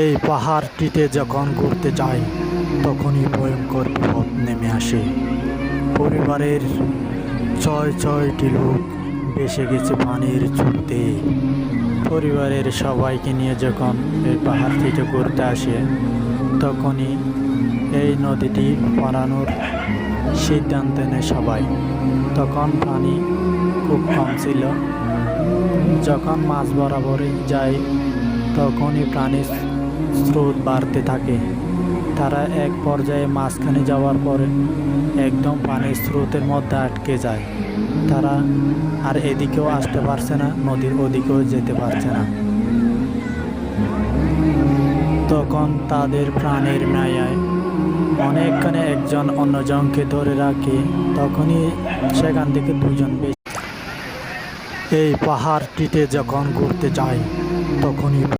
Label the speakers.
Speaker 1: এই পাহাড়টিতে যখন ঘুরতে যাই তখনই ভয়ঙ্কর বিপদ নেমে আসে। পরিবারের ছয়টি লোক ভেসে গেছে পানির চুতে। পরিবারের সবাইকে নিয়ে যখন এই পাহাড়টিতে ঘুরতে আসে তখনই এই নদীটি পারানোর সিদ্ধান্ত নেয় সবাই। তখন পানি খুব কম ছিল। যখন মাছ বরাবরই যায় তখনই পানির স্রোত বাড়তে থাকে। তারা এক পর্যায়ে মাঝখানে যাওয়ার পরে একদম পানির স্রোতের মধ্যে আটকে যায়। তারা আর এদিকেও আসতে পারছে না, নদীর ওদিকেও যেতে পারছে না। তখন তাদের প্রাণের মায়ায় অনেকখানে একজন অন্যজনকে ধরে রাখে। তখনই সেখান থেকে দুজন এই পাহাড়টিতে যখন ঘুরতে যায় তখনই